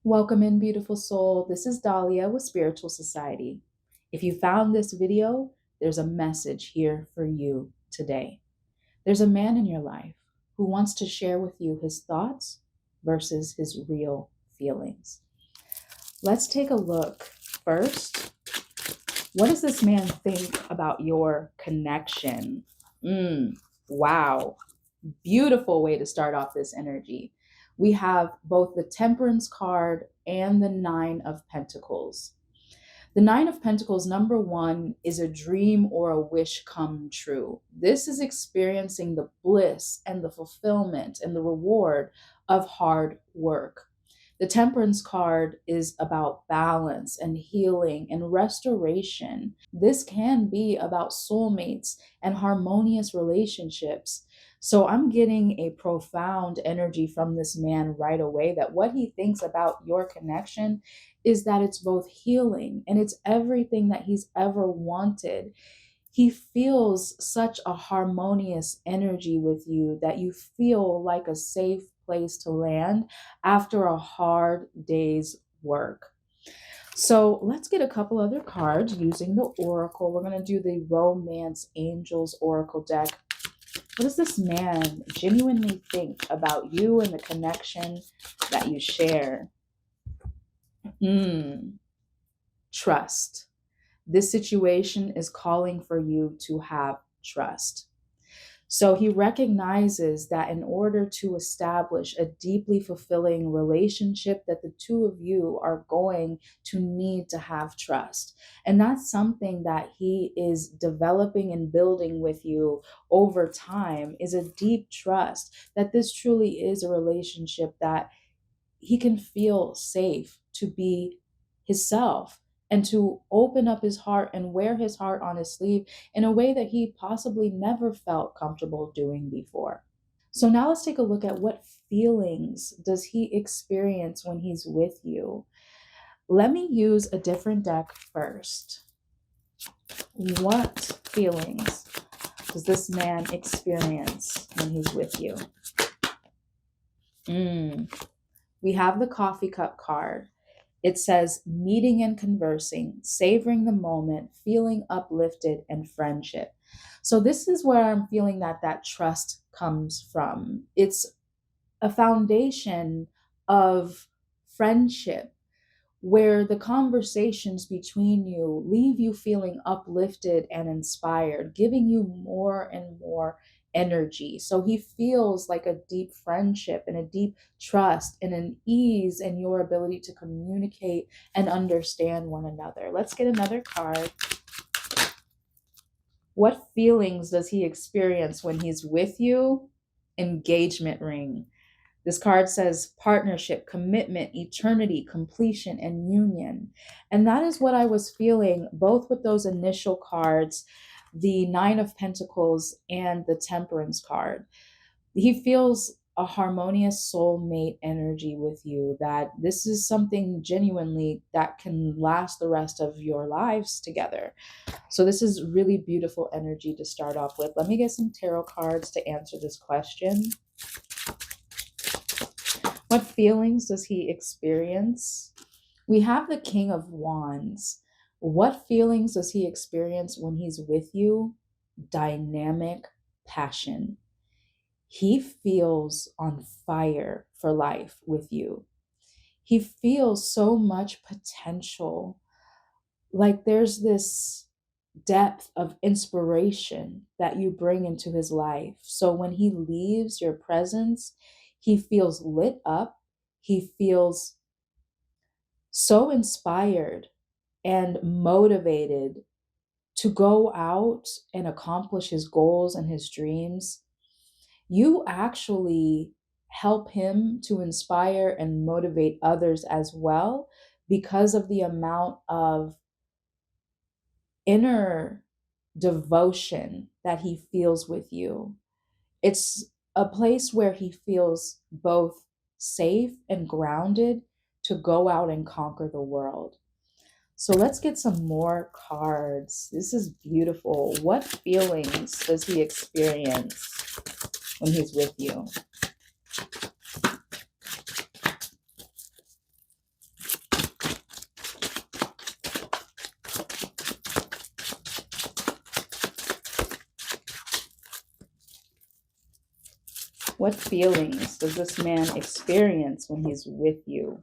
Welcome in, beautiful soul. This is Dahlia with Spiritual Society. If you found this video, there's a message here for you today. There's a man in your life who wants to share with you his thoughts versus his real feelings. Let's take a look first. What does this man think about your connection? Wow. Beautiful way to start off this energy. We have both the Temperance card and the Nine of Pentacles. The Nine of Pentacles, number one, is a dream or a wish come true. This is experiencing the bliss and the fulfillment and the reward of hard work. The Temperance card is about balance and healing and restoration. This can be about soulmates and harmonious relationships. So I'm getting a profound energy from this man right away that what he thinks about your connection is that it's both healing and it's everything that he's ever wanted. He feels such a harmonious energy with you that you feel like a safe place to land after a hard day's work. So let's get a couple other cards using the Oracle. We're going to do the Romance Angels Oracle deck. What does this man genuinely think about you and the connection that you share? Trust. This situation is calling for you to have trust. So he recognizes that in order to establish a deeply fulfilling relationship, that the two of you are going to need to have trust. And that's something that he is developing and building with you over time, is a deep trust that this truly is a relationship that he can feel safe to be himself and to open up his heart and wear his heart on his sleeve in a way that he possibly never felt comfortable doing before. So now let's take a look at what feelings does he experience when he's with you. Let me use a different deck first. What feelings does this man experience when he's with you? We have the Coffee Cup card. It says meeting and conversing, savoring the moment, feeling uplifted, and friendship. So this is where I'm feeling that trust comes from. It's a foundation of friendship where the conversations between you leave you feeling uplifted and inspired, giving you more and more energy. So he feels like a deep friendship and a deep trust and an ease in your ability to communicate and understand one another. Let's get another card. What feelings does he experience when he's with you? Engagement ring. This card says partnership, commitment, eternity, completion, and union. And that is what I was feeling both with those initial cards, the Nine of Pentacles and the Temperance card. He feels a harmonious soulmate energy with you, that this is something genuinely that can last the rest of your lives together. So this is really beautiful energy to start off with. Let me get some tarot cards to answer this question. What feelings does he experience? We have the King of Wands. What feelings does he experience when he's with you? Dynamic passion. He feels on fire for life with you. He feels so much potential. Like there's this depth of inspiration that you bring into his life. So when he leaves your presence, he feels lit up. He feels so inspired and motivated to go out and accomplish his goals and his dreams. You actually help him to inspire and motivate others as well because of the amount of inner devotion that he feels with you. It's a place where he feels both safe and grounded to go out and conquer the world. So let's get some more cards. This is beautiful. What feelings does he experience when he's with you? What feelings does this man experience when he's with you?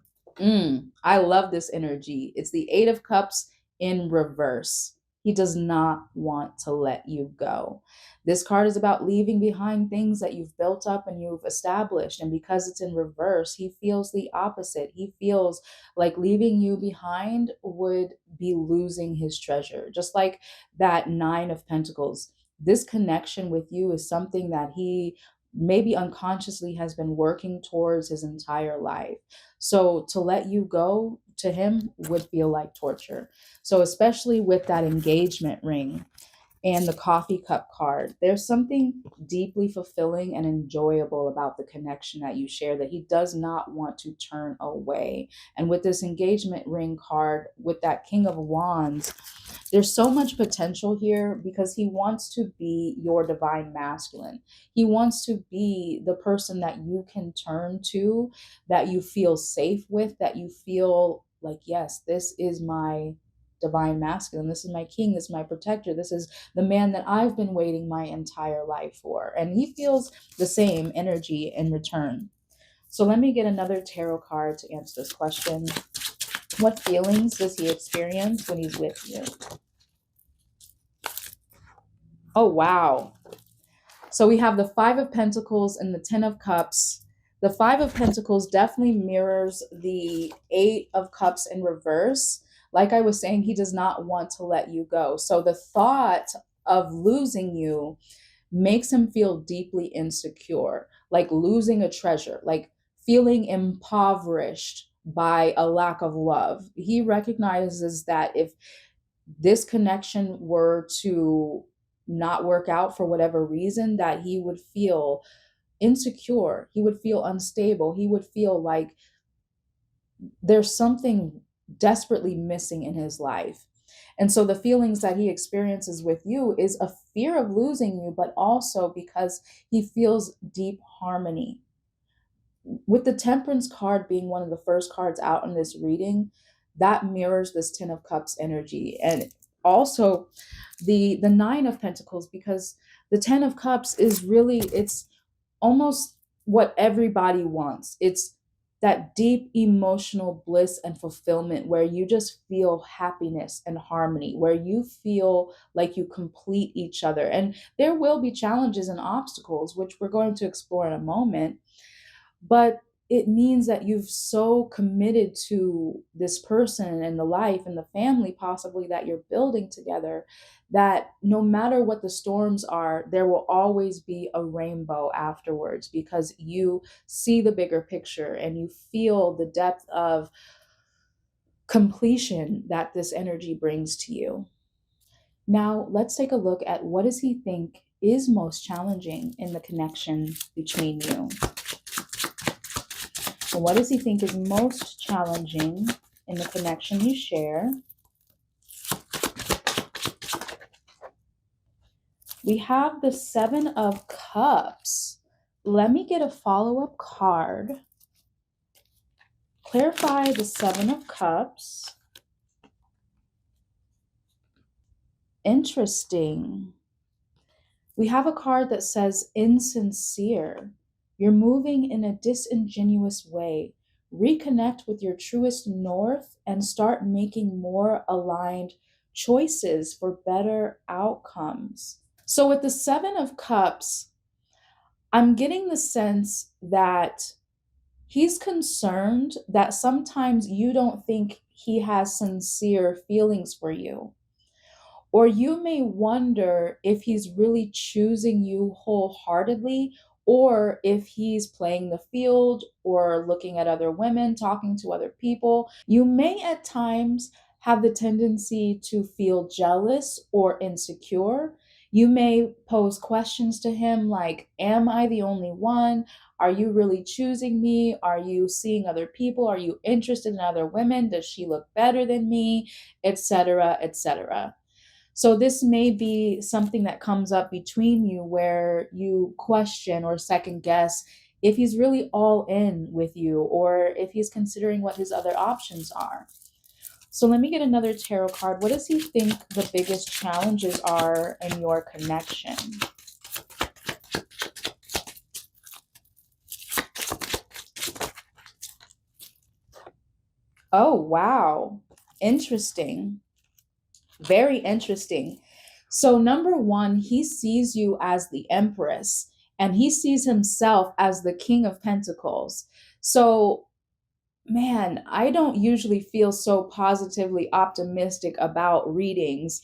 I love this energy. It's the Eight of Cups in reverse. He does not want to let you go. This card is about leaving behind things that you've built up and you've established. And because it's in reverse, he feels the opposite. He feels like leaving you behind would be losing his treasure. Just like that Nine of Pentacles. This connection with you is something that he maybe unconsciously has been working towards his entire life. So to let you go to him would feel like torture. So, especially with that engagement ring and the coffee cup card, there's something deeply fulfilling and enjoyable about the connection that you share that he does not want to turn away. And with this engagement ring card, with that King of Wands, there's so much potential here because he wants to be your divine masculine. He wants to be the person that you can turn to, that you feel safe with, that you feel like, yes, this is my divine masculine. This is my king. This is my protector. This is the man that I've been waiting my entire life for. And he feels the same energy in return. So let me get another tarot card to answer this question. What feelings does he experience when he's with you? Oh, wow. So we have the Five of Pentacles and the Ten of Cups. The Five of Pentacles definitely mirrors the Eight of Cups in reverse. Like I was saying, he does not want to let you go. So the thought of losing you makes him feel deeply insecure, like losing a treasure, like feeling impoverished by a lack of love. He recognizes that if this connection were to not work out for whatever reason, that he would feel insecure, he would feel unstable, he would feel like there's something desperately missing in his life. And so the feelings that he experiences with you is a fear of losing you, but also because he feels deep harmony. With the Temperance card being one of the first cards out in this reading, that mirrors this Ten of Cups energy. And also the Nine of Pentacles, because the Ten of Cups is really, it's almost what everybody wants. It's that deep emotional bliss and fulfillment where you just feel happiness and harmony, where you feel like you complete each other. And there will be challenges and obstacles, which we're going to explore in a moment, but it means that you've so committed to this person and the life and the family possibly that you're building together, that no matter what the storms are, there will always be a rainbow afterwards, because you see the bigger picture and you feel the depth of completion that this energy brings to you. Now, let's take a look at what does he think is most challenging in the connection between you. And what does he think is most challenging in the connection you share? We have the Seven of Cups. Let me get a follow-up card. Clarify the Seven of Cups. Interesting. We have a card that says insincere. You're moving in a disingenuous way. Reconnect with your truest north and start making more aligned choices for better outcomes. So with the Seven of Cups, I'm getting the sense that he's concerned that sometimes you don't think he has sincere feelings for you. Or you may wonder if he's really choosing you wholeheartedly, or if he's playing the field or looking at other women, talking to other people. You may at times have the tendency to feel jealous or insecure. You may pose questions to him like, am I the only one? Are you really choosing me? Are you seeing other people? Are you interested in other women? Does she look better than me? Etc., etc. So this may be something that comes up between you where you question or second guess if he's really all in with you or if he's considering what his other options are. So let me get another tarot card. What does he think the biggest challenges are in your connection? Oh, wow. Interesting. Very interesting. So, number one, he sees you as the Empress and he sees himself as the King of Pentacles. So, man, I don't usually feel so positively optimistic about readings,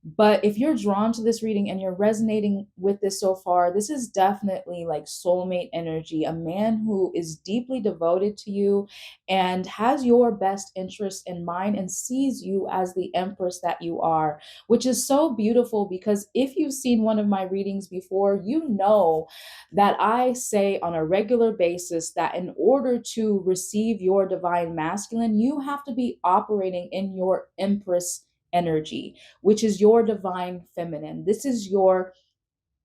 but if you're drawn to this reading and you're resonating with this so far, this is definitely like soulmate energy, a man who is deeply devoted to you and has your best interest in mind and sees you as the empress that you are, which is so beautiful because if you've seen one of my readings before, you know that I say on a regular basis that in order to receive your divine masculine, you have to be operating in your empress energy, which is your divine feminine. This is your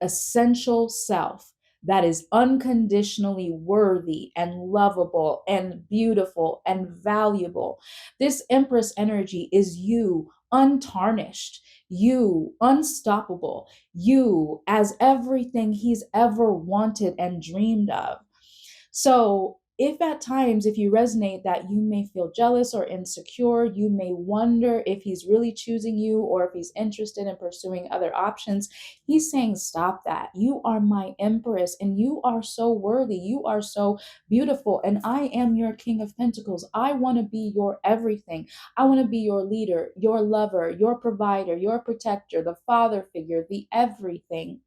essential self that is unconditionally worthy and lovable and beautiful and valuable. This Empress energy is you untarnished, you unstoppable, you as everything he's ever wanted and dreamed of. So, if at times, if you resonate that you may feel jealous or insecure, you may wonder if he's really choosing you or if he's interested in pursuing other options, he's saying, stop that. You are my empress and you are so worthy. You are so beautiful. And I am your king of pentacles. I want to be your everything. I want to be your leader, your lover, your provider, your protector, the father figure, the everything.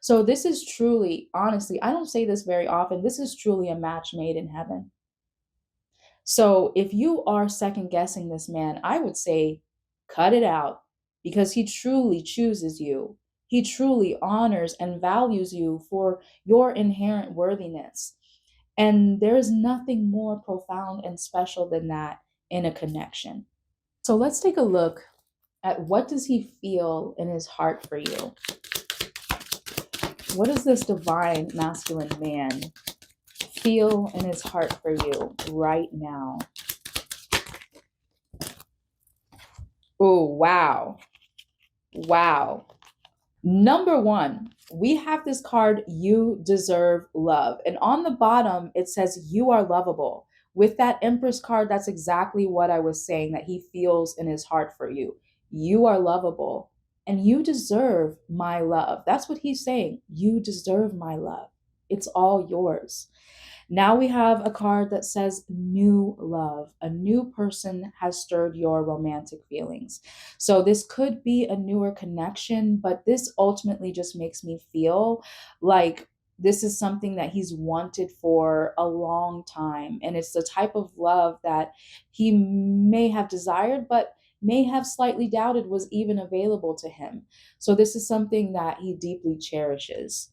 So this is truly, honestly, I don't say this very often. This is truly a match made in heaven. So if you are second guessing this man, I would say cut it out because he truly chooses you. He truly honors and values you for your inherent worthiness. And there is nothing more profound and special than that in a connection. So let's take a look at what does he feel in his heart for you? What does this divine masculine man feel in his heart for you right now? Oh, wow. Wow. Number one, we have this card, You Deserve Love. And on the bottom, it says, You are lovable. With that Empress card, that's exactly what I was saying that he feels in his heart for you. You are lovable and you deserve my love. That's what he's saying. You deserve my love. It's all yours. Now we have a card that says new love. A new person has stirred your romantic feelings. So this could be a newer connection, but this ultimately just makes me feel like this is something that he's wanted for a long time. And it's the type of love that he may have desired, but may have slightly doubted was even available to him. So this is something that he deeply cherishes.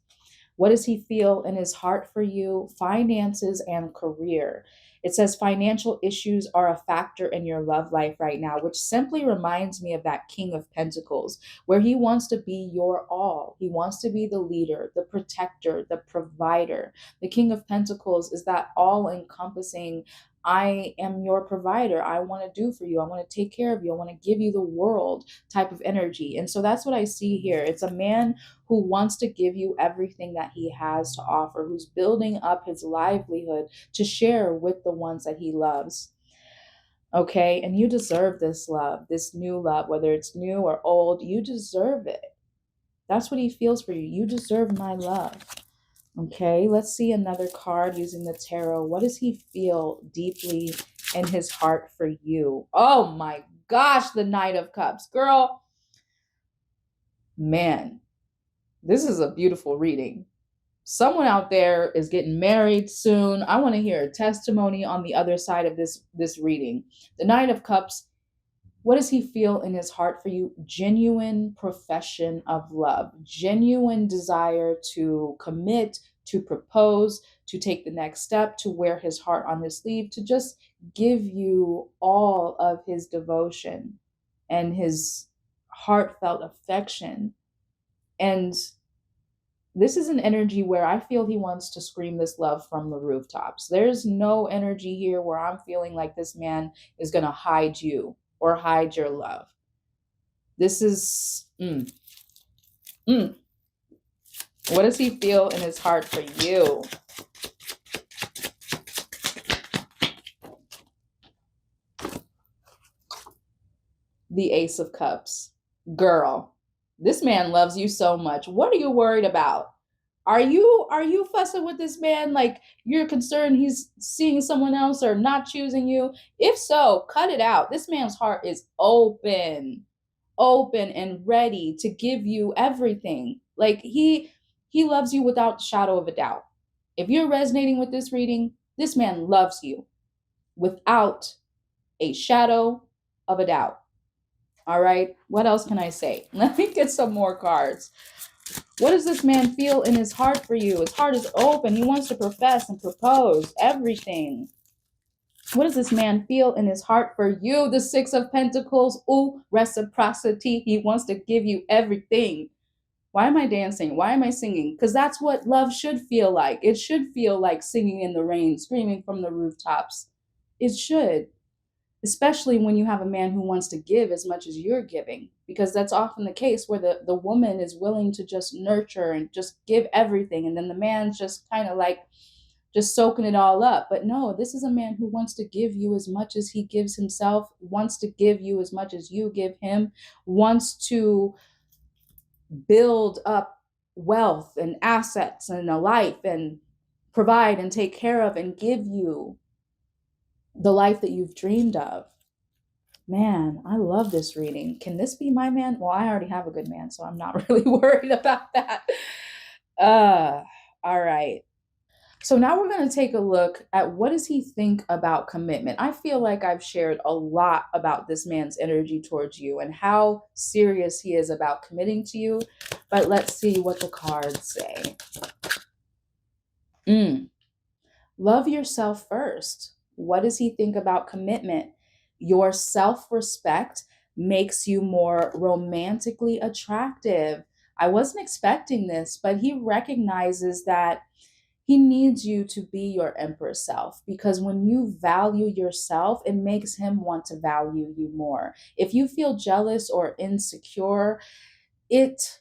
What does he feel in his heart for you? Finances and career. It says financial issues are a factor in your love life right now, which simply reminds me of that King of Pentacles, where he wants to be your all. He wants to be the leader, the protector, the provider. The King of Pentacles is that all encompassing, I am your provider. I want to do for you. I want to take care of you. I want to give you the world type of energy. And so that's what I see here. It's a man who wants to give you everything that he has to offer, who's building up his livelihood to share with the ones that he loves. Okay, and you deserve this love, this new love, whether it's new or old, you deserve it. That's what he feels for you. You deserve my love. Okay, let's see another card using the tarot. What does he feel deeply in his heart for you? Oh my gosh, the Knight of Cups. Girl, man, this is a beautiful reading. Someone out there is getting married soon. I want to hear a testimony on the other side of this reading. The Knight of Cups, what does he feel in his heart for you? Genuine profession of love, genuine desire to commit, to propose, to take the next step, to wear his heart on his sleeve, to just give you all of his devotion and his heartfelt affection. And this is an energy where I feel he wants to scream this love from the rooftops. There's no energy here where I'm feeling like this man is going to hide you or hide your love. This is, what does he feel in his heart for you? the Ace of Cups. Girl, this man loves you so much. What are you worried about? Are you fussing with this man like you're concerned he's seeing someone else or not choosing you? If so, cut it out. This man's heart is open and ready to give you everything. Like he loves you without shadow of a doubt. If you're resonating with this reading, this man loves you without a shadow of a doubt. All right, what else can I say? Let me get some more cards. What does this man feel in his heart for you? His heart is open. He wants to profess and propose everything. What does this man feel in his heart for you? The Six of Pentacles. Ooh, reciprocity. He wants to give you everything. Why am I dancing? Why am I singing? Because that's what love should feel like. It should feel like singing in the rain, screaming from the rooftops. It should, especially when you have a man who wants to give as much as you're giving, because that's often the case where the woman is willing to just nurture and just give everything. And then the man's just kind of like just soaking it all up. But no, this is a man who wants to give you as much as he gives himself, wants to give you as much as you give him, wants to build up wealth and assets and a life and provide and take care of and give you the life that you've dreamed of. Man, I love this reading. Can this be my man? Well, I already have a good man, so I'm not really worried about that. All right. So now we're going to take a look at what does he think about commitment. I feel like I've shared a lot about this man's energy towards you and how serious he is about committing to you. But let's see what the cards say. Love yourself first. What does he think about commitment? Your self-respect makes you more romantically attractive. I wasn't expecting this, but he recognizes that he needs you to be your empress self, because when you value yourself, it makes him want to value you more. If you feel jealous or insecure, it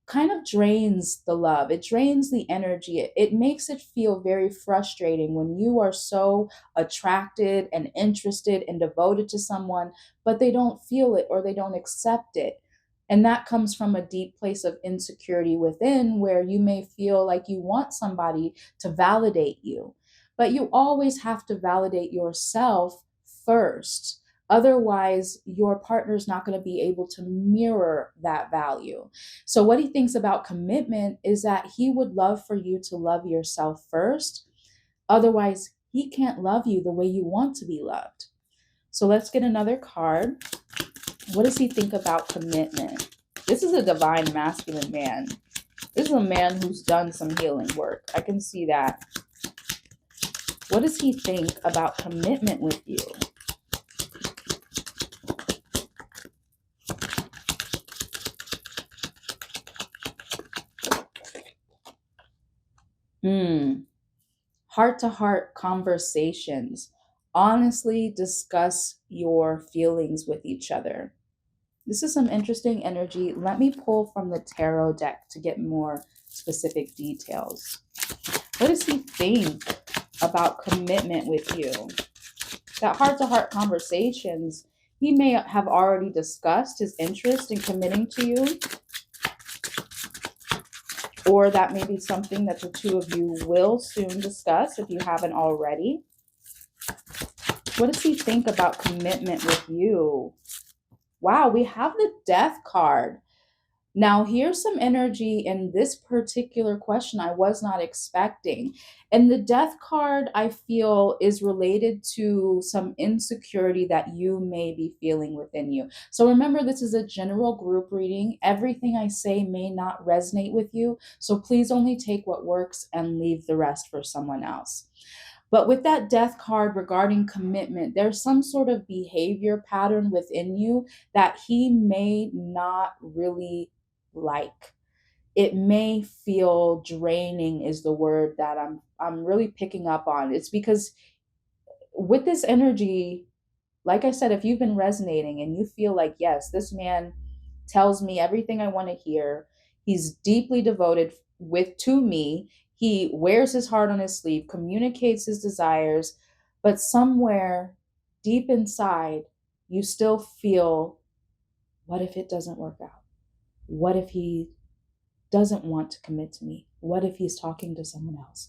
kind of drains the love. It drains the energy. It makes it feel very frustrating when you are so attracted and interested and devoted to someone, but they don't feel it or they don't accept it. And that comes from a deep place of insecurity within, where you may feel like you want somebody to validate you. But you always have to validate yourself first. Otherwise, your partner's not going to be able to mirror that value. So, what he thinks about commitment is that he would love for you to love yourself first. Otherwise, he can't love you the way you want to be loved. So, let's get another card. What does he think about commitment? This is a divine masculine man. This is a man who's done some healing work. I can see that. What does he think about commitment with you? Heart-to-heart conversations. Honestly discuss your feelings with each other. This is some interesting energy. Let me pull from the tarot deck to get more specific details. What does he think about commitment with you? That heart-to-heart conversations, he may have already discussed his interest in committing to you, or that may be something that the two of you will soon discuss if you haven't already. What does he think about commitment with you? Wow, we have the Death card. Now, here's some energy in this particular question I was not expecting. And the Death card, I feel, is related to some insecurity that you may be feeling within you. So remember, this is a general group reading. Everything I say may not resonate with you. So please only take what works and leave the rest for someone else. But with that Death card regarding commitment, there's some sort of behavior pattern within you that he may not really like. It may feel draining is the word that I'm really picking up on. It's because with this energy, like I said, if you've been resonating and you feel like, yes, this man tells me everything I want to hear, he's deeply devoted to me, he wears his heart on his sleeve, communicates his desires, but somewhere deep inside, you still feel What if it doesn't work out? What if he doesn't want to commit to me? What if he's talking to someone else?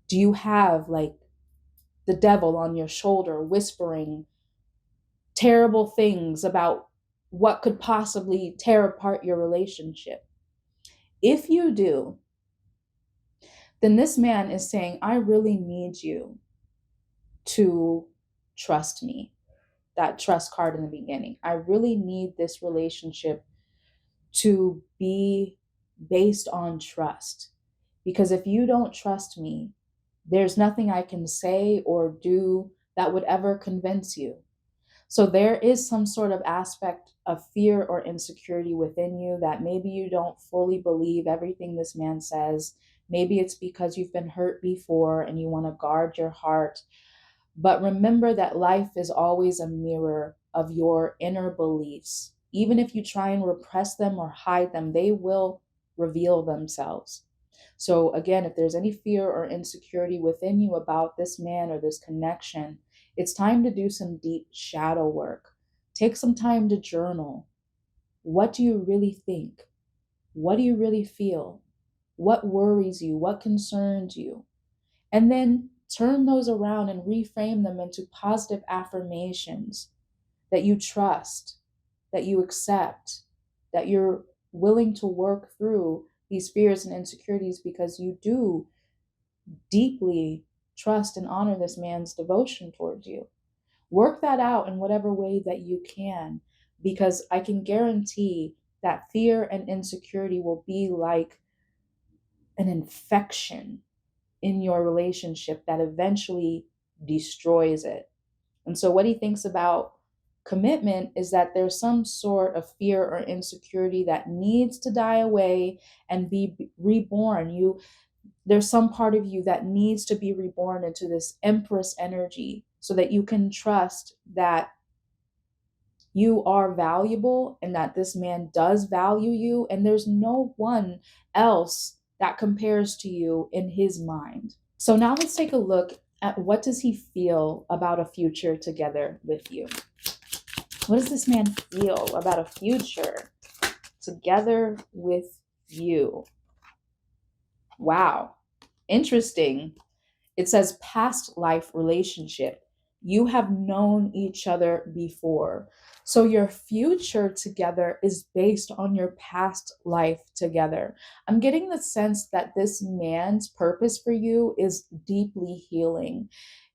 Do you have like the devil on your shoulder whispering terrible things about what could possibly tear apart your relationship? If you do, then this man is saying, I really need you to trust me. That trust card in the beginning. I really need this relationship to be based on trust. Because if you don't trust me, there's nothing I can say or do that would ever convince you. So there is some sort of aspect of fear or insecurity within you that maybe you don't fully believe everything this man says. Maybe it's because you've been hurt before and you want to guard your heart. But remember that life is always a mirror of your inner beliefs. Even if you try and repress them or hide them, they will reveal themselves. So, again, if there's any fear or insecurity within you about this man or this connection, it's time to do some deep shadow work. Take some time to journal. What do you really think? What do you really feel? What worries you? What concerns you? And then turn those around and reframe them into positive affirmations that you trust, that you accept, that you're willing to work through these fears and insecurities because you do deeply trust and honor this man's devotion towards you. Work that out in whatever way that you can, because I can guarantee that fear and insecurity will be like an infection in your relationship that eventually destroys it. And so, what he thinks about commitment is that there's some sort of fear or insecurity that needs to die away and be reborn. There's some part of you that needs to be reborn into this empress energy so that you can trust that you are valuable and that this man does value you and there's no one else that compares to you in his mind. So now let's take a look at what does he feel about a future together with you. What does this man feel about a future together with you? Wow, interesting. It says past life relationship. You have known each other before. So your future together is based on your past life together. I'm getting the sense that this man's purpose for you is deeply healing.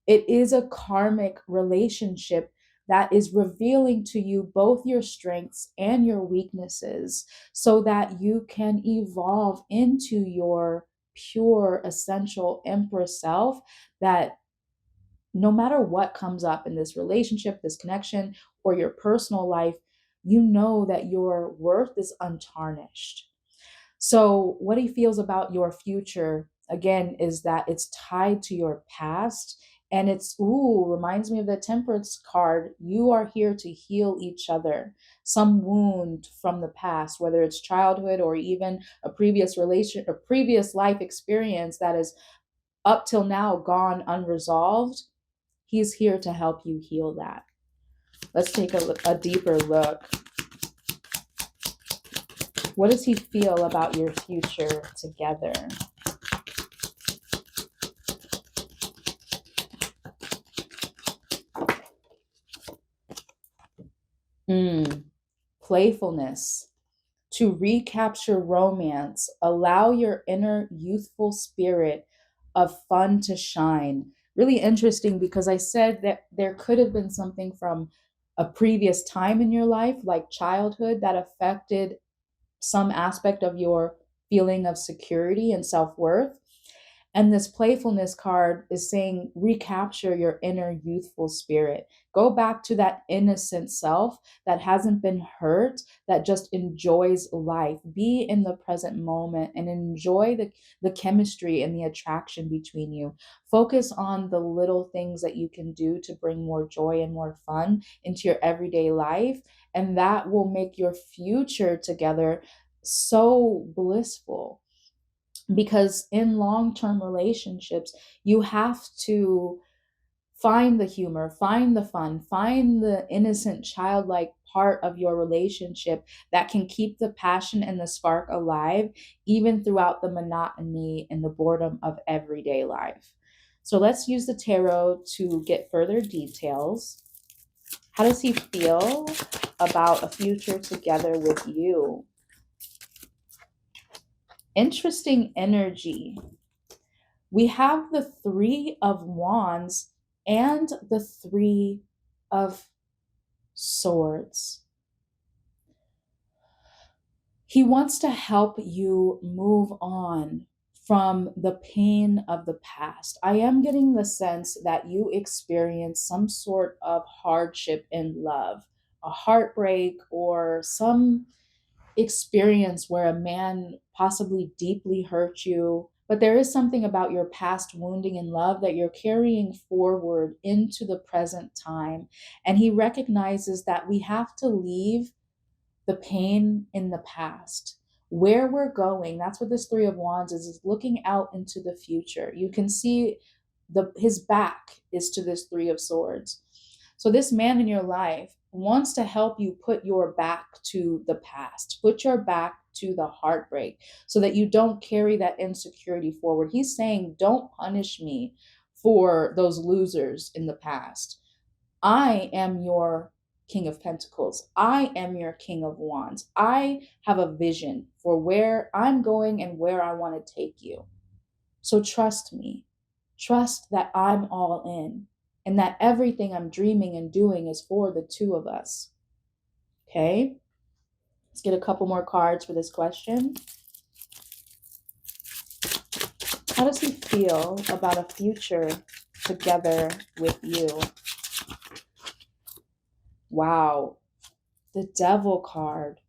It is a karmic relationship that is revealing to you both your strengths and your weaknesses so that you can evolve into your pure, essential empress self that no matter what comes up in this relationship, this connection, or your personal life, you know that your worth is untarnished. So, what he feels about your future, again, is that it's tied to your past. And reminds me of the temperance card. You are here to heal each other. Some wound from the past, whether it's childhood or even a previous life experience that is up till now gone unresolved. He's here to help you heal that. Let's take a deeper look. What does he feel about your future together? Playfulness. To recapture romance, allow your inner youthful spirit of fun to shine. Really interesting because I said that there could have been something from a previous time in your life, like childhood, that affected some aspect of your feeling of security and self worth. And this playfulness card is saying recapture your inner youthful spirit. Go back to that innocent self that hasn't been hurt, that just enjoys life. Be in the present moment and enjoy the chemistry and the attraction between you. Focus on the little things that you can do to bring more joy and more fun into your everyday life. And that will make your future together so blissful, because in long-term relationships you have to Find the humor, find the fun, find the innocent, childlike part of your relationship that can keep the passion and the spark alive, even throughout the monotony and the boredom of everyday life. So let's use the tarot to get further details. How does he feel about a future together with you? Interesting energy. We have the Three of Wands and the Three of Swords. He wants to help you move on from the pain of the past. I am getting the sense that you experienced some sort of hardship in love, a heartbreak, or some experience where a man possibly deeply hurt you. But there is something about your past wounding in love that you're carrying forward into the present time. And he recognizes that we have to leave the pain in the past. Where we're going, that's what this Three of Wands is looking out into the future. You can see his back is to this Three of Swords. So this man in your life wants to help you put your back to the past, put your back to the heartbreak so that you don't carry that insecurity forward. He's saying, don't punish me for those losers in the past. I am your King of Pentacles. I am your King of Wands. I have a vision for where I'm going and where I want to take you. So trust me. Trust that I'm all in and that everything I'm dreaming and doing is for the two of us. Okay? Let's get a couple more cards for this question. How does he feel about a future together with you? Wow. The Devil card.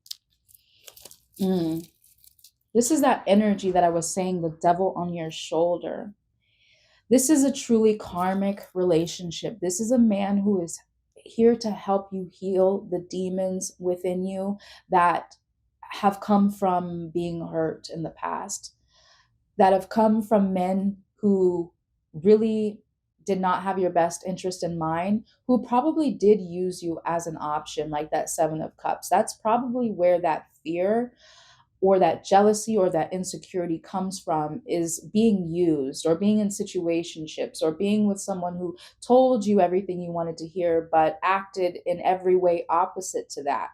This is that energy that I was saying, the devil on your shoulder. This is a truly karmic relationship. This is a man who is here to help you heal the demons within you that have come from being hurt in the past, that have come from men who really did not have your best interest in mind, who probably did use you as an option, like that Seven of Cups. That's probably where that fear or that jealousy or that insecurity comes from, is being used or being in situationships or being with someone who told you everything you wanted to hear but acted in every way opposite to that.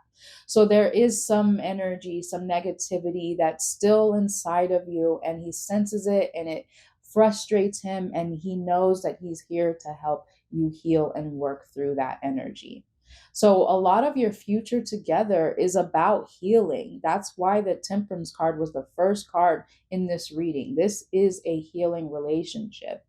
So there is some energy, some negativity that's still inside of you, and he senses it and it frustrates him, and he knows that he's here to help you heal and work through that energy. So a lot of your future together is about healing. That's why the Temperance card was the first card in this reading. This is a healing relationship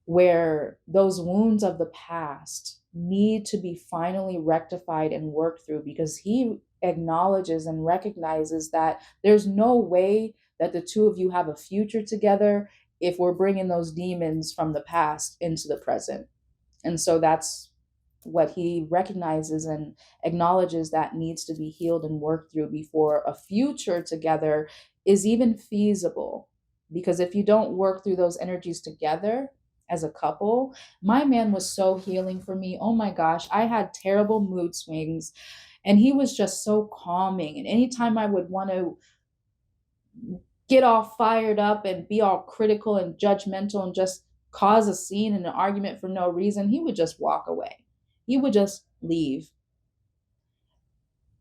where those wounds of the past need to be finally rectified and worked through, because he acknowledges and recognizes that there's no way that the two of you have a future together if we're bringing those demons from the past into the present. And so that's what he recognizes and acknowledges that needs to be healed and worked through before a future together is even feasible. Because if you don't work through those energies together as a couple, my man was so healing for me. Oh my gosh, I had terrible mood swings and he was just so calming. And anytime I would want to get all fired up and be all critical and judgmental and just cause a scene and an argument for no reason, he would just walk away. He would just leave.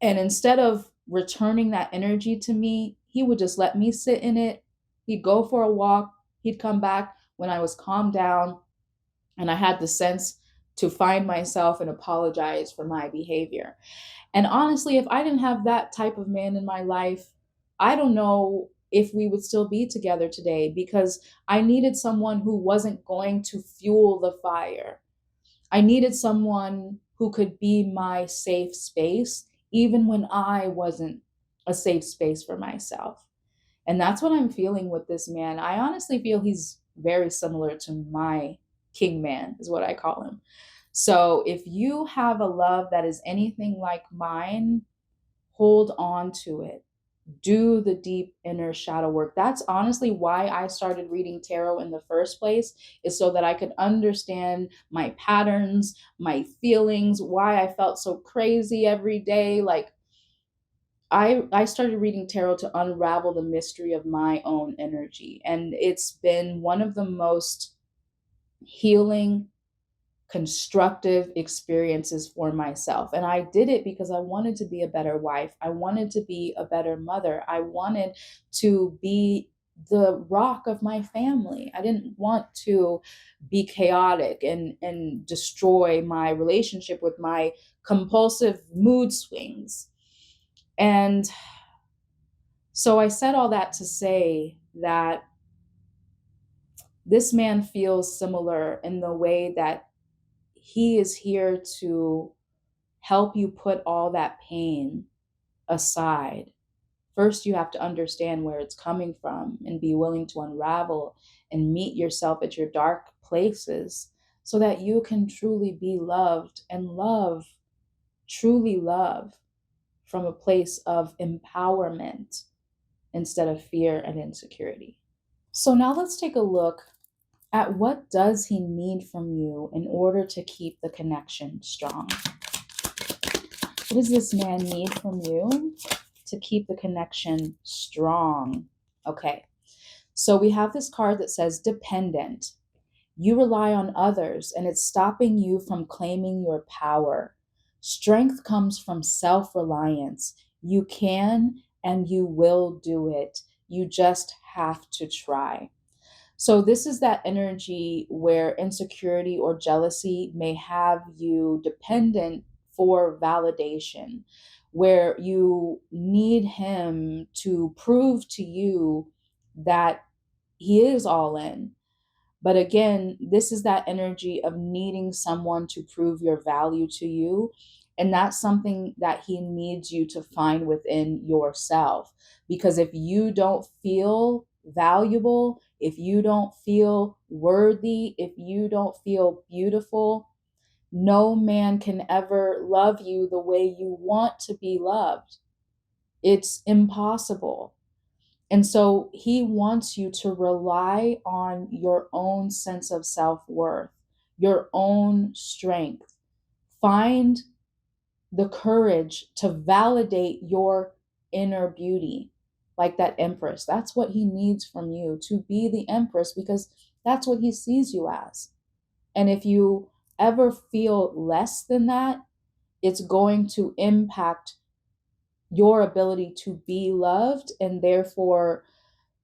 And instead of returning that energy to me, he would just let me sit in it. He'd go for a walk. He'd come back when I was calmed down and I had the sense to find myself and apologize for my behavior. And honestly, if I didn't have that type of man in my life, I don't know if we would still be together today, because I needed someone who wasn't going to fuel the fire. I needed someone who could be my safe space, even when I wasn't a safe space for myself. And that's what I'm feeling with this man. I honestly feel he's very similar to my king man, is what I call him. So if you have a love that is anything like mine, hold on to it. do the deep inner shadow work. That's honestly why I started reading tarot in the first place, is so that I could understand my patterns, my feelings, why I felt so crazy every day. Like I started reading tarot to unravel the mystery of my own energy, and it's been one of the most healing, constructive experiences for myself. And I did it because I wanted to be a better wife. I wanted to be a better mother. I wanted to be the rock of my family. I didn't want to be chaotic and destroy my relationship with my compulsive mood swings. And so I said all that to say that this man feels similar in the way that he is here to help you put all that pain aside. First, you have to understand where it's coming from and be willing to unravel and meet yourself at your dark places so that you can truly be loved and love, truly love from a place of empowerment instead of fear and insecurity. So now let's take a look at what does he need from you in order to keep the connection strong. What does this man need from you to keep the connection strong? Okay, so we have this card that says dependent. You rely on others and it's stopping you from claiming your power. Strength comes from self reliance. You can and you will do it. You just have to try. So, this is that energy where insecurity or jealousy may have you dependent for validation, where you need him to prove to you that he is all in. But again, this is that energy of needing someone to prove your value to you. And that's something that he needs you to find within yourself. Because if you don't feel valuable, if you don't feel worthy, if you don't feel beautiful, no man can ever love you the way you want to be loved. It's impossible. And so he wants you to rely on your own sense of self-worth, your own strength. Find the courage to validate your inner beauty, like that empress. That's what he needs from you, to be the empress, because that's what he sees you as. And if you ever feel less than that, it's going to impact your ability to be loved, and therefore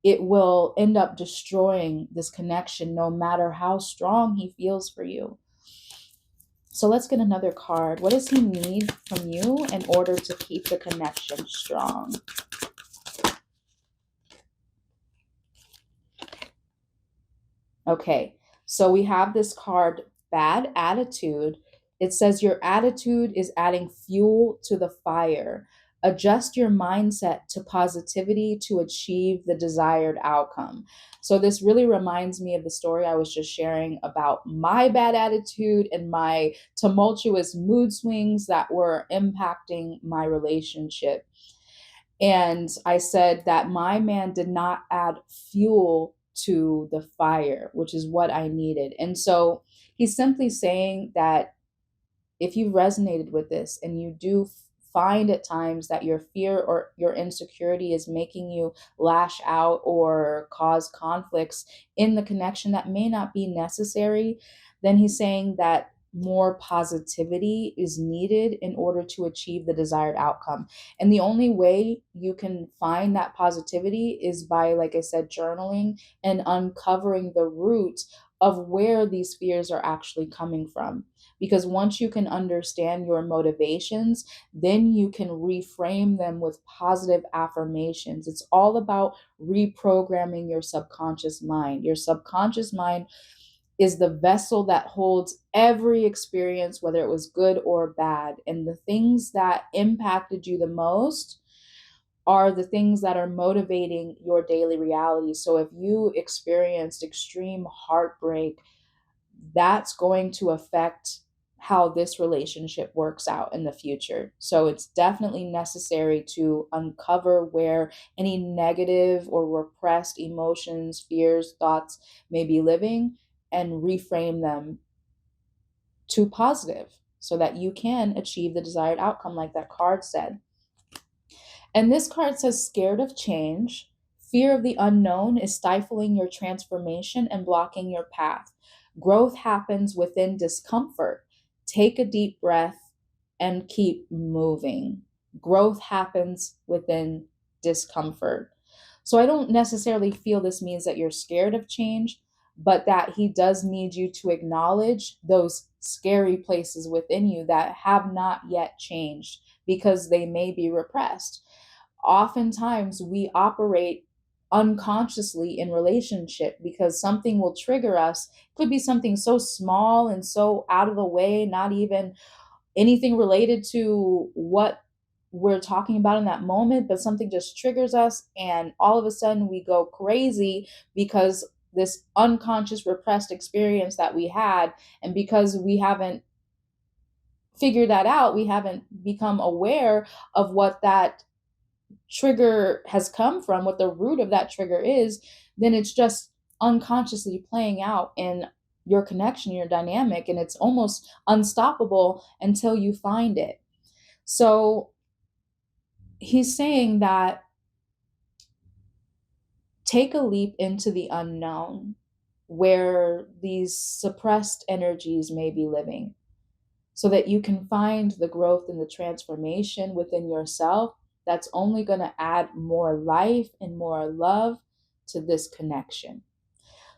it will end up destroying this connection no matter how strong he feels for you. So let's get another card. What does he need from you in order to keep the connection strong? Okay, so we have this card, bad attitude. It says your attitude is adding fuel to the fire. Adjust your mindset to positivity to achieve the desired outcome. So this really reminds me of the story I was just sharing about my bad attitude and my tumultuous mood swings that were impacting my relationship. And I said that my man did not add fuel to the fire, which is what I needed. And so he's simply saying that if you resonated with this and you do find at times that your fear or your insecurity is making you lash out or cause conflicts in the connection that may not be necessary, then he's saying that more positivity is needed in order to achieve the desired outcome. And the only way you can find that positivity is by, like I said, journaling and uncovering the root of where these fears are actually coming from. Because once you can understand your motivations, then you can reframe them with positive affirmations. It's all about reprogramming your subconscious mind. Your subconscious mind is the vessel that holds every experience, whether it was good or bad. And the things that impacted you the most are the things that are motivating your daily reality. So if you experienced extreme heartbreak, that's going to affect how this relationship works out in the future. So it's definitely necessary to uncover where any negative or repressed emotions, fears, thoughts may be living and reframe them to positive so that you can achieve the desired outcome, like that card said. And this card says, scared of change. Fear of the unknown is stifling your transformation and blocking your path. Growth happens within discomfort. Take a deep breath and keep moving. Growth happens within discomfort. So I don't necessarily feel this means that you're scared of change, but that he does need you to acknowledge those scary places within you that have not yet changed because they may be repressed. Oftentimes we operate unconsciously in relationship because something will trigger us. It could be something so small and so out of the way, not even anything related to what we're talking about in that moment, but something just triggers us and all of a sudden we go crazy because this unconscious repressed experience that we had, and because we haven't figured that out, we haven't become aware of what that trigger has come from, what the root of that trigger is, then it's just unconsciously playing out in your connection, your dynamic, and it's almost unstoppable until you find it. So he's saying that take a leap into the unknown where these suppressed energies may be living so that you can find the growth and the transformation within yourself that's only going to add more life and more love to this connection.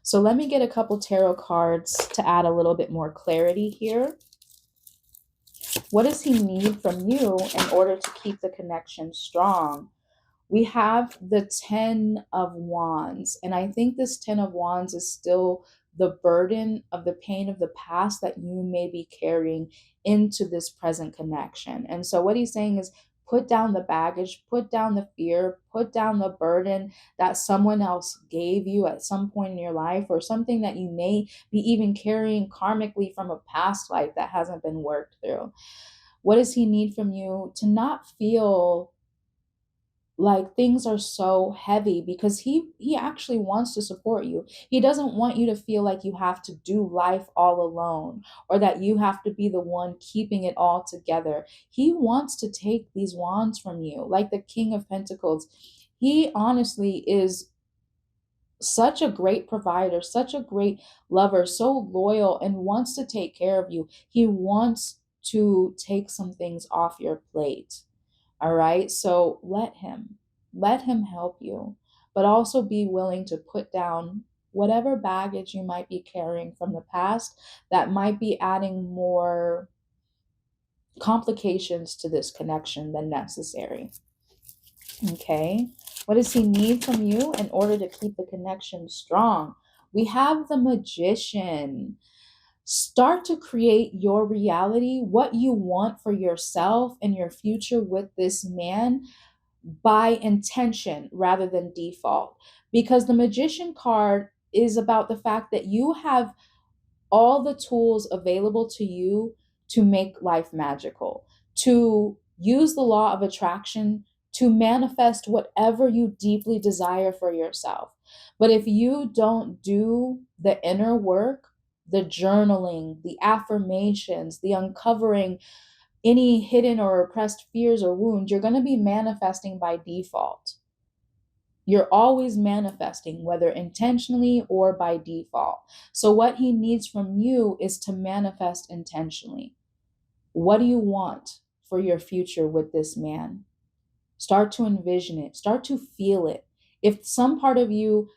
So let me get a couple tarot cards to add a little bit more clarity here. What does he need from you in order to keep the connection strong? We have the 10 of Wands, and I think this 10 of Wands is still the burden of the pain of the past that you may be carrying into this present connection. And so what he's saying is put down the baggage, put down the fear, put down the burden that someone else gave you at some point in your life, or something that you may be even carrying karmically from a past life that hasn't been worked through. What does he need from you? To not feel like things are so heavy, because he actually wants to support you. He doesn't want you to feel like you have to do life all alone, or that you have to be the one keeping it all together. He wants to take these wands from you, like the King of Pentacles. He honestly is such a great provider, such a great lover, so loyal, and wants to take care of you. He wants to take some things off your plate. All right. So let him help you, but also be willing to put down whatever baggage you might be carrying from the past that might be adding more complications to this connection than necessary. Okay. What does he need from you in order to keep the connection strong? We have the Magician. Start to create your reality, what you want for yourself and your future with this man, by intention rather than default. Because the Magician card is about the fact that you have all the tools available to you to make life magical, to use the law of attraction to manifest whatever you deeply desire for yourself. But if you don't do the inner work, the journaling, the affirmations, the uncovering any hidden or repressed fears or wounds, you're going to be manifesting by default. You're always manifesting, whether intentionally or by default. So, what he needs from you is to manifest intentionally. What do you want for your future with this man? Start to envision it, start to feel it. If some part of you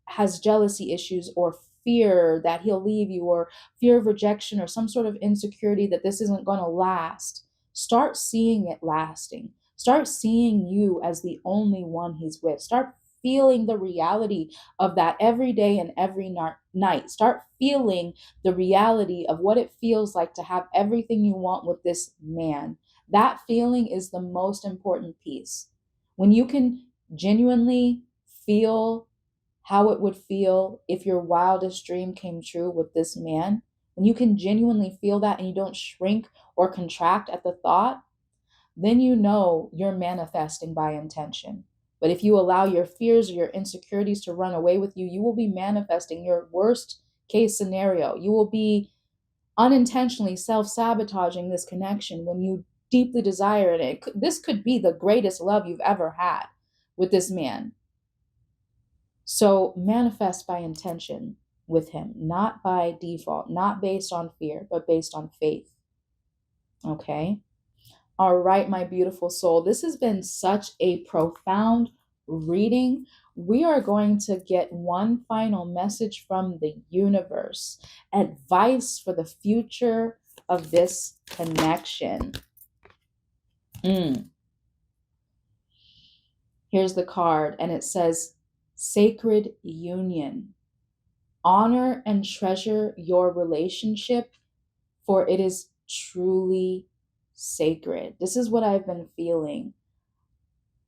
has jealousy issues, or fear that he'll leave you, or fear of rejection, or some sort of insecurity that this isn't going to last, start seeing it lasting. Start seeing you as the only one he's with. Start feeling the reality of that every day and every night. Start feeling the reality of what it feels like to have everything you want with this man. That feeling is the most important piece. When you can genuinely feel how it would feel if your wildest dream came true with this man, when you can genuinely feel that and you don't shrink or contract at the thought, then you know you're manifesting by intention. But if you allow your fears or your insecurities to run away with you, you will be manifesting your worst case scenario. You will be unintentionally self-sabotaging this connection when you deeply desire it. This could be the greatest love you've ever had with this man. So manifest by intention with him, not by default, not based on fear, but based on faith. Okay? All right, my beautiful soul. This has been such a profound reading. We are going to get one final message from the universe, advice for the future of this connection. Here's the card, and it says, Sacred Union. Honor and treasure your relationship, for it is truly sacred. This is what I've been feeling.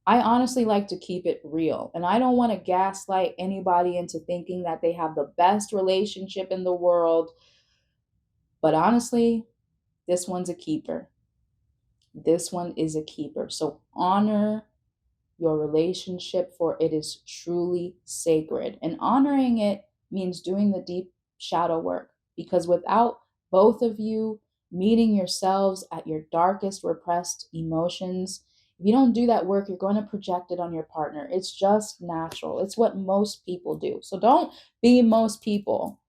I honestly like to keep it real, and I don't want to gaslight anybody into thinking that they have the best relationship in the world. But honestly, this one's a keeper. This one is a keeper. So honor your relationship, for it is truly sacred. And honoring it means doing the deep shadow work, because without both of you meeting yourselves at your darkest repressed emotions, if you don't do that work, you're going to project it on your partner. It's just natural. It's what most people do. So don't be most people.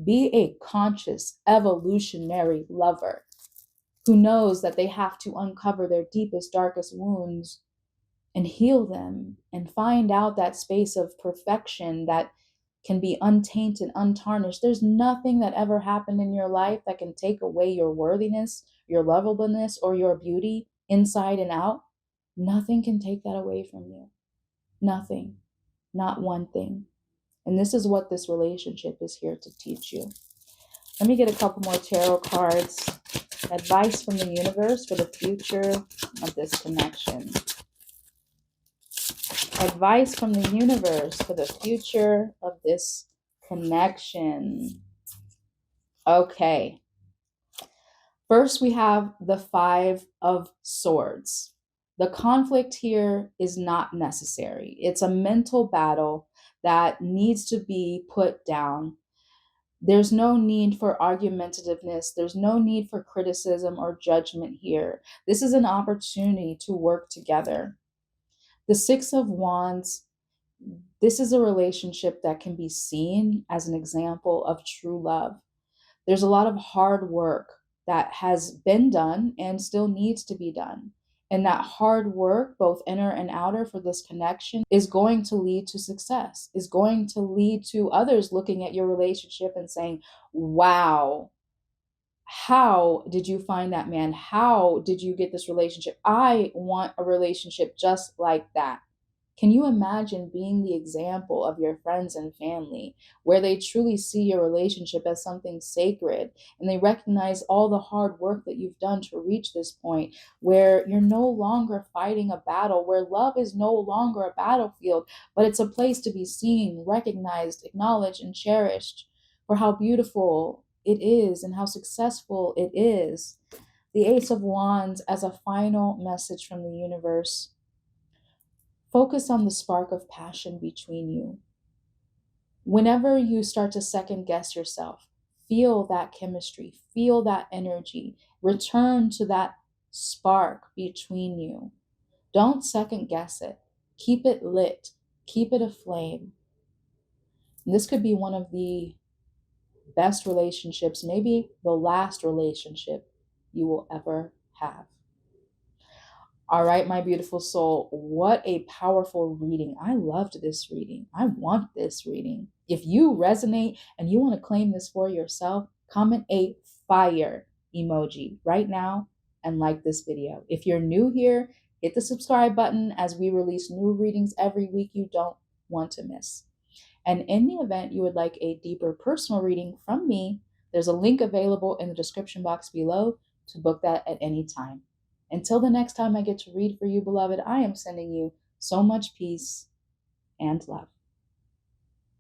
Be a conscious, evolutionary lover who knows that they have to uncover their deepest, darkest wounds and heal them and find out that space of perfection that can be untainted, untarnished. There's nothing that ever happened in your life that can take away your worthiness, your lovableness, or your beauty inside and out. Nothing can take that away from you. Nothing. Not one thing. And this is what this relationship is here to teach you. Let me get a couple more tarot cards. Advice from the universe for the future of this connection. Advice from the universe for the future of this connection. Okay. First, we have the Five of Swords. The conflict here is not necessary. It's a mental battle that needs to be put down. There's no need for argumentativeness. There's no need for criticism or judgment here. This is an opportunity to work together. The Six of Wands, this is a relationship that can be seen as an example of true love. There's a lot of hard work that has been done and still needs to be done. And that hard work, both inner and outer, for this connection is going to lead to success, is going to lead to others looking at your relationship and saying, wow, how did you find that man? How did you get this relationship? I want a relationship just like that. Can you imagine being the example of your friends and family, where they truly see your relationship as something sacred and they recognize all the hard work that you've done to reach this point, where you're no longer fighting a battle, where love is no longer a battlefield, but it's a place to be seen, recognized, acknowledged, and cherished for how beautiful it is and how successful it is. The Ace of Wands as a final message from the universe. Focus on the spark of passion between you. Whenever you start to second guess yourself, feel that chemistry, feel that energy, return to that spark between you. Don't second guess it. Keep it lit, keep it aflame. And this could be one of the best relationships, maybe the last relationship you will ever have. All right, my beautiful soul, what a powerful reading. I loved this reading. I want this reading. If you resonate and you want to claim this for yourself, comment a fire emoji right now and like this video. If you're new here, hit the subscribe button as we release new readings every week you don't want to miss. And in the event you would like a deeper personal reading from me, there's a link available in the description box below to book that at any time. Until the next time I get to read for you, beloved, I am sending you so much peace and love.